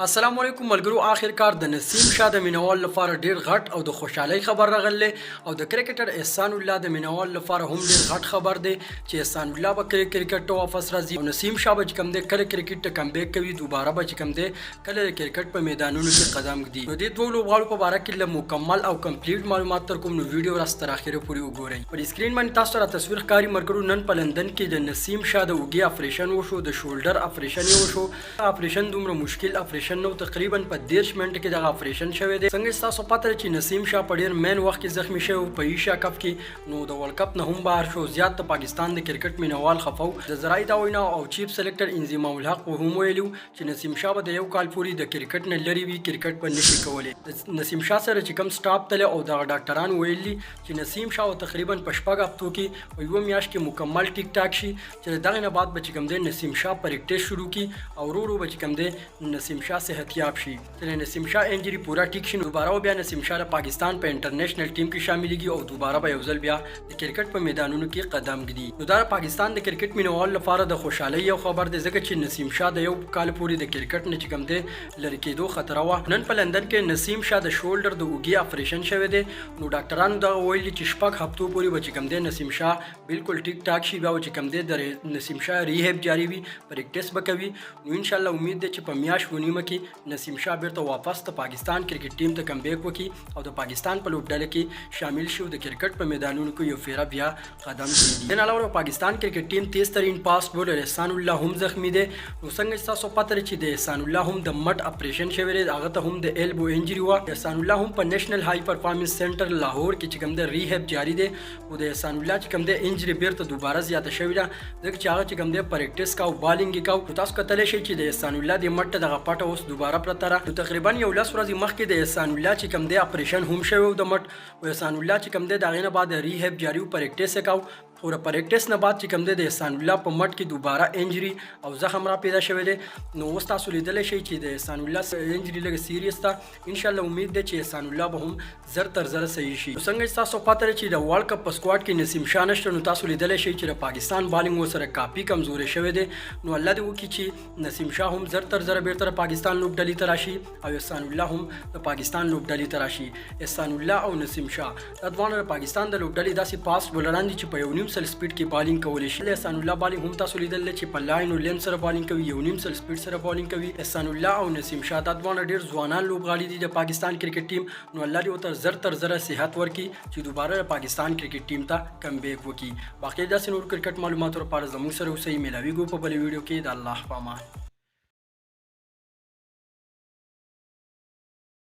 السلام علیکم ملګرو. آخرکار د نسیم شاه د مینوال لپاره ډیر غټ او د خوشحالۍ خبر راغلی او د کرکټر احسان الله د مینوال لپاره هم ډیر غټ خبر دی چې احسان الله به کرکټ ته واپس راځي او نسیم شاه به کوم دی کله کرکټ ته کم بیک کوي، دوباره به کوم دی کله کرکټ په میدانونو کې قدم ږدي. نو د دوه لوبغاړو په اړه کې مکمل او کمپلیټ معلومات تر کوم نو ویډیو راست تر اخره پورې وګورئ. پر اسکرین باندې تاسو را تصویر ښکاری ملګرو. نن په لندن کې د نسیم شاه د اوږې اپریشن وشو، د شولډر اپریشن وشو. اپریشن دومره مشکل اپریشن نو، تقریبا په 10 منټ کې دغه اپریشن شوی دی. څنګه تاسو پته چې نسیم شاه په ډیر مین وخت کې زخمی شو په ایشیا کپ کې، نو د ورلد کپ نه هم بهر شو. زیات د پاکستان د کرکټ مینوال خفو د زراعي دا وینا او چیف سلیکټر انضمام الحق هم ویلو چې نسیم شاه به د یو کال پورې د کرکټ نه لري وي، کرکټ په نشي کولای. نسیم شاه سره چې کوم سټاپ تل او د ډاکټران ویلي چې نسیم شاه تقریبا په شپږ هفتو کې په یو میاشت کې مکمل ټیک ټاک شي، چې دغه نه بعد به کوم دی نسیم شاه پریکټیس شروع کی او ورو به کوم دی نسیم شاه صحتیاب شي. چې نسیم شاه انجری پورا ټیک شي، دوباره بیا نسیم شاه د پاکستان په انټرنیشنل ټیم کې شاملېږي او دوباره به یو ځل بیا د کرکټ په میدانونو کې قدم ږدي. نو دا پاکستان د کرکټ مینوال لپاره د خوشحالۍ یو خبر دی، ځکه چې نسیم شاه د یو کال پورې د کرکټ نه کوم دی لری کېدو خطر و. نن په لندن کې نسیم شاه د شولډر د اوږې اپریشن شوی دی. نو ډاکټرانو دا ویلي چې شپږ هفتو پورې به کوم دی نسیم شاه بالکل ټیک ټاک شي، بیا چې کوم دی د نسیم شاه ریهب جاری وي، پریکټیس به کوي. نو ان شاء الله امید ده چې په میاشت ونیمه کې نسیم شاه بیرته واپس د پاکستان کرکټ ټیم ته کم بیک وکړي او د پاکستان په لوبډله کې شامل شي او د کرکټ په میدانونو کې یو فیره بیا قدم کېږي. د علاوه پاکستان کرکټ ټیم تیز ترین پاس بولر احسان الله هم زخمی دی. نو څنګه تاسو پته چې د احسان الله هم د مټ اپریشن شوی دی، هغه ته هم د ایلبو انجری و. احسان الله هم په نېشنل های پرفارمنس سنټر لاهور کې چې کوم د ریهب جاری دی او د احسان الله چې کوم د انجری بیرته دوباره زیاته شوی ده، ځکه چې هغه چې کوم د پریکټیس کا او بالینګ کا. تاسو کتلی شئ چې د احسان الله د مټ دغه پټه اوس دوباره پرته را. تقریبا یو لس ورځې مخکې د احسان الله چې کوم دی اپریشن هم شوی د مټ او احسان الله چې کوم دی د هغې نه بعد ریهب جاری او پریکټیس یې کو. او د پریکټیس نه بعد چې کوم دی د احسان الله په مټ کې دوباره انجری او زخم را پیدا شوی دی. نو اوس تاسو لیدلی شئ چې د احسان الله انجری لږ سیریس ده. انشاءالله امید ده چې احسان الله به هم زر تر زره صحیح شي. څنګه تاسو پته چې د ورلد کپ په سکواډ کې نسیم شاه نشته، نو تاسو لیدلی شئ چې د پاکستان بالینګ ورسره کافي کمزوری شوی دی. نو الله دې وکړي چې نسیم شاه هم زر تر زره بیرته د پاکستان لوبډلې ته راشي او احسان الله هم د پاکستان لوبډلې ته راشي. احسان الله او نسیم شاه دا دواړه د پاکستان د لوبډلې داسې پاست بولران دي چې په 1.5 سل سپیډ کې بالینګ کولی شي. احسان الله بالینګ هم تاسو لیدل چې په لاین او لین سره بالینګ کوي، 1.5 سل سپیډ سره بالینګ کوي. احسان الله او نسیم شاه دا دواړه ډیر ځوانان لوبغاړي دي د پاکستان کرکټ ټیم. نو الله دې ورته زر تر زره صحت ورکړي چې دوباره د پاکستان کرکټ ټیم ته کم بیک وکړي. باقي داسې نور کرکټ معلوماتو لپاره زموږ سره اوسئ. میلاویږو په بل ویډیو کې. د الله په امان.